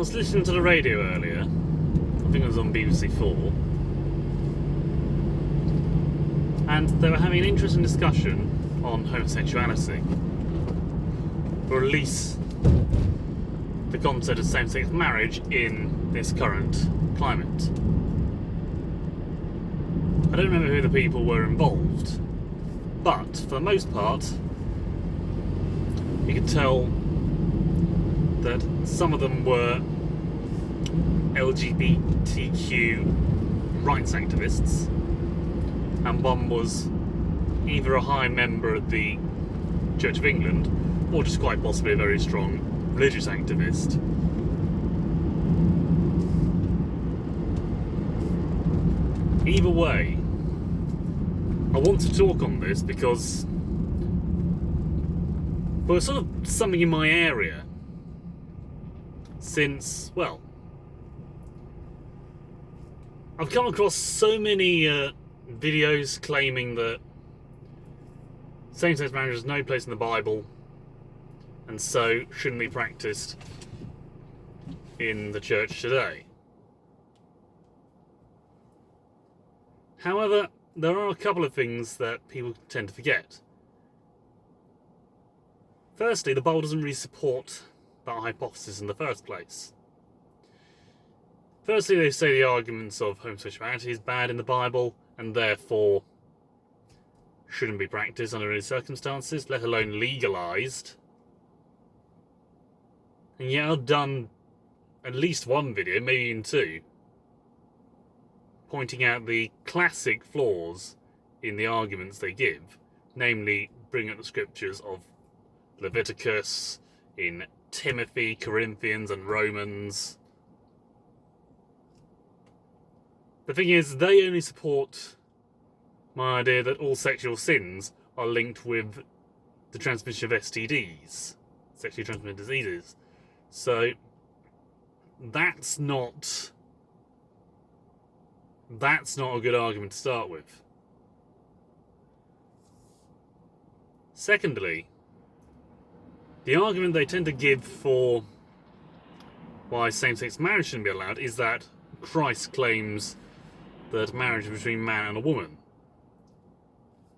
was listening to the radio earlier. I think it was on BBC4. And they were having an interesting discussion on homosexuality. Or at least the concept of same-sex marriage in this current climate. I don't remember who the people were involved, but for the most part, you could tell that some of them were LGBTQ rights activists, and one was either a high member of the Church of England or just quite possibly a very strong religious activist. Either way, I want to talk on this because, well, it's sort of something in my area since, well, I've come across so many videos claiming that same-sex marriage has no place in the Bible and so shouldn't be practiced in the church today. However, there are a couple of things that people tend to forget. Firstly, the Bible doesn't really support that hypothesis in the first place. Firstly, they say the arguments of homosexuality is bad in the Bible and therefore shouldn't be practiced under any circumstances, let alone legalised. And yet I've done at least one video, maybe even two, pointing out the classic flaws in the arguments they give, namely bringing up the scriptures of Leviticus, in Timothy, Corinthians and Romans. The thing is, they only support my idea that all sexual sins are linked with the transmission of STDs, sexually transmitted diseases. So that's not a good argument to start with. Secondly, the argument they tend to give for why same-sex marriage shouldn't be allowed is that Christ claims that marriage is between a man and a woman.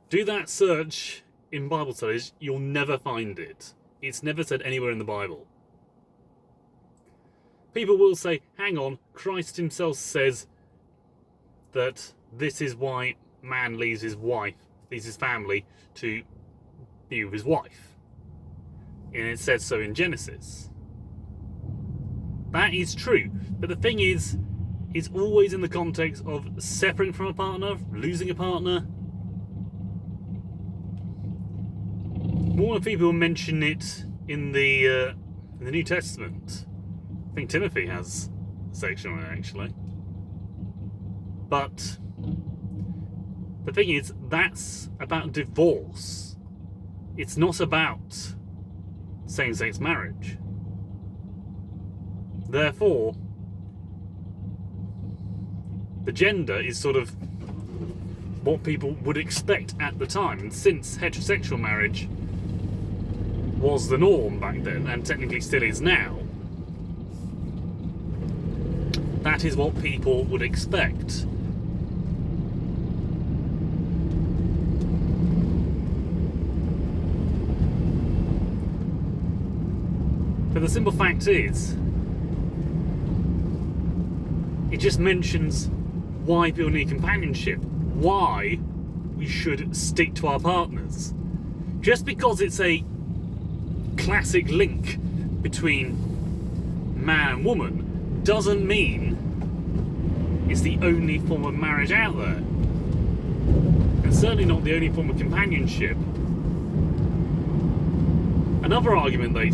Do that search in Bible studies, you'll never find it. It's never said anywhere in the Bible. People will say, hang on, Christ himself says that this is why man leaves his family to be with his wife. And it says so in Genesis. That is true. But the thing is, it's always in the context of separating from a partner, losing a partner. More people mention it in the New Testament. I think Timothy has a section on it, actually. But the thing is, that's about divorce. It's not about same-sex marriage. Therefore, the gender is sort of what people would expect at the time. And since heterosexual marriage was the norm back then, and technically still is now, that is what people would expect. But the simple fact is, it just mentions why people need companionship, why we should stick to our partners. Just because it's a classic link between man and woman doesn't mean it's the only form of marriage out there. And certainly not the only form of companionship. Another argument they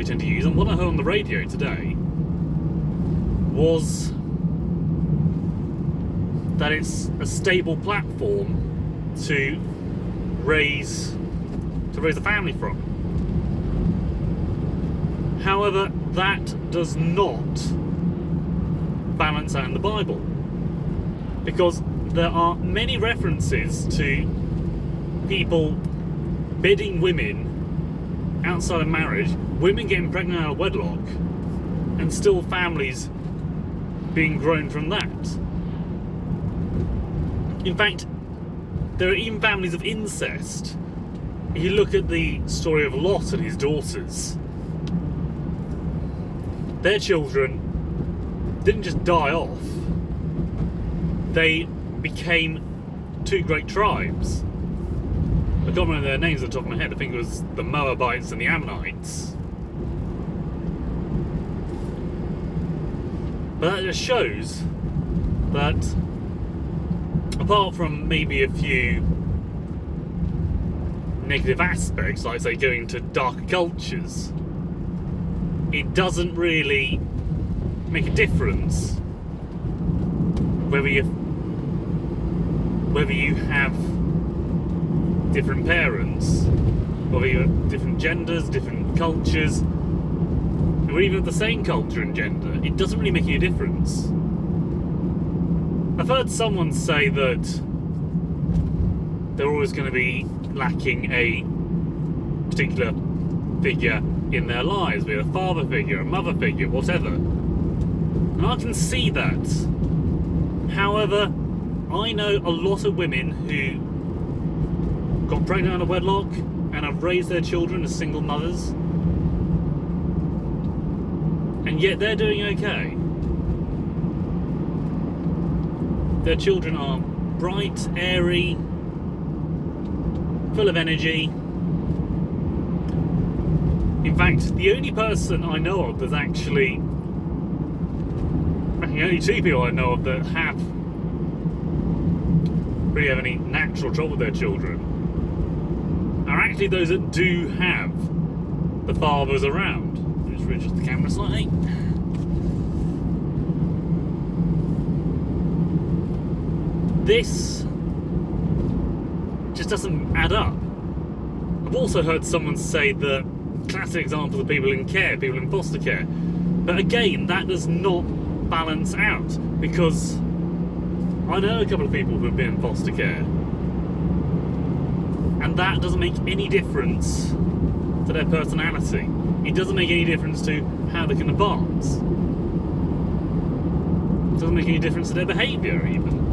tend to use, and what I heard on the radio today, was that it's a stable platform to raise a family from. However, that does not balance out in the Bible, because there are many references to people bidding women outside of marriage, women getting pregnant out of wedlock, and still families being grown from that. In fact, there are even families of incest. If you look at the story of Lot and his daughters, their children didn't just die off, they became two great tribes. I can't remember their names off the top of my head. I think it was the Moabites and the Ammonites. But that just shows that, apart from maybe a few negative aspects, like say going to darker cultures, it doesn't really make a difference whether you have different parents, whether you have different genders, different cultures, or even the same culture and gender. It doesn't really make any difference. I've heard someone say that they're always going to be lacking a particular figure in their lives, be it a father figure, a mother figure, whatever. And I can see that. However, I know a lot of women who got pregnant out of wedlock and have raised their children as single mothers, and yet they're doing okay. Their children are bright, airy, full of energy. In fact, the only person I know of that's actually, the only two people I know of that really have any natural trouble with their children are actually those that do have the fathers around. Just readjust the camera slightly. This just doesn't add up. I've also heard someone say that classic examples of people in care, people in foster care, but again, that does not balance out, because I know a couple of people who have been in foster care, and that doesn't make any difference to their personality. It doesn't make any difference to how they can advance. It doesn't make any difference to their behaviour even.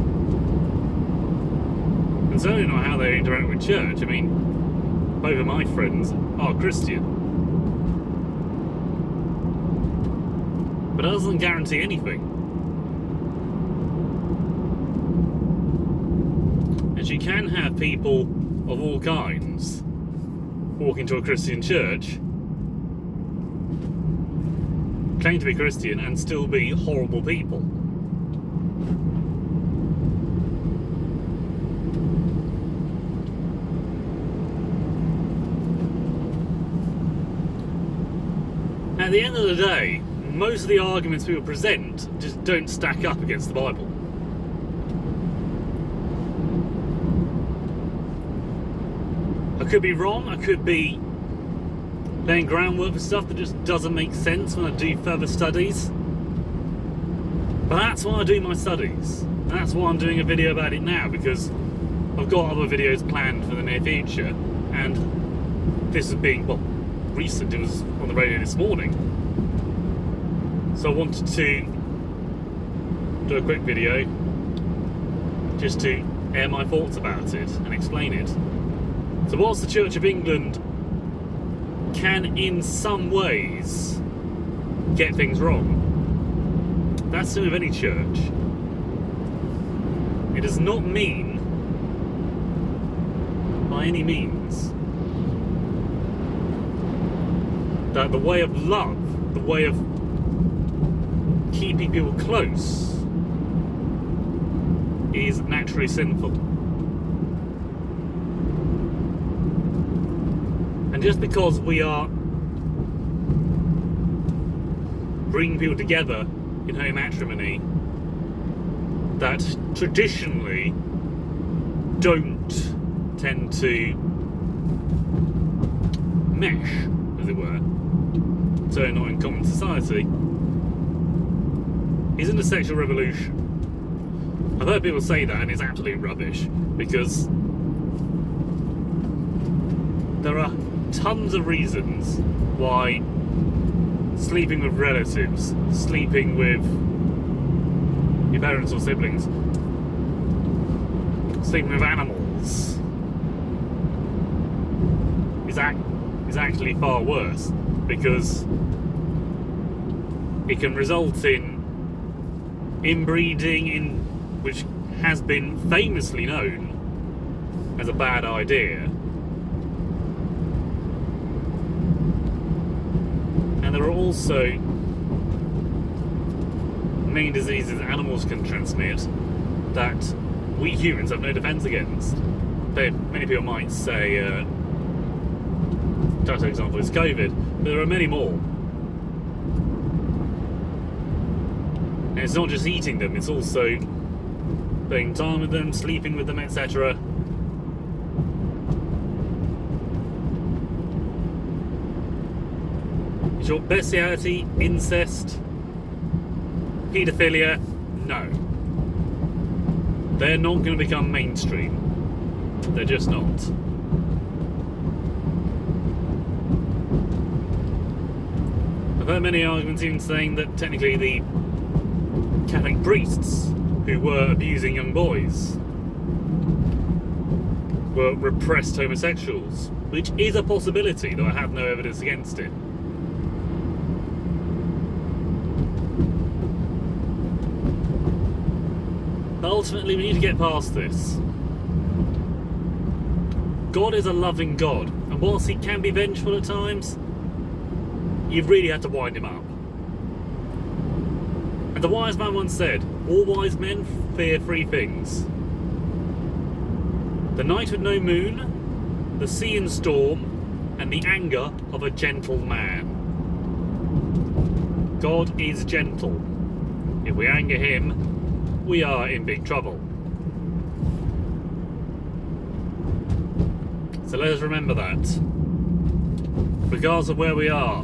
And certainly not how they interact with church. I mean, both of my friends are Christian. But that doesn't guarantee anything. And you can have people of all kinds walk into a Christian church, claim to be Christian, and still be horrible people. At the end of the day, most of the arguments people present just don't stack up against the Bible. I could be wrong, I could be laying groundwork for stuff that just doesn't make sense when I do further studies. But that's why I do my studies. And that's why I'm doing a video about it now, because I've got other videos planned for the near future, and this is being, well, recent, it was on the radio this morning. So I wanted to do a quick video just to air my thoughts about it and explain it. So whilst the Church of England can in some ways get things wrong, that's true of any church. It does not mean by any means that the way of love, the way of keeping people close, is naturally sinful. And just because we are bringing people together in holy matrimony that traditionally don't tend to mesh, as it were, so not in common society, isn't a sexual revolution. I've heard people say that, and it's absolute rubbish, because there are tons of reasons why sleeping with relatives, sleeping with your parents or siblings, sleeping with animals is actually far worse, because it can result in inbreeding, which has been famously known as a bad idea. And there are also many diseases animals can transmit that we humans have no defense against. Many people might say, for example, is COVID, but there are many more. And it's not just eating them, it's also spending time with them, sleeping with them, etc. In short, bestiality, incest, paedophilia, no. They're not going to become mainstream. They're just not. I've heard many arguments even saying that technically the Catholic priests who were abusing young boys were repressed homosexuals, which is a possibility, though I have no evidence against it. But ultimately, we need to get past this. God is a loving God, and whilst he can be vengeful at times, you've really had to wind him up. And the wise man once said, all wise men fear three things: the night with no moon, the sea and storm, and the anger of a gentle man. God is gentle. If we anger him, we are in big trouble. So let us remember that, regardless of where we are.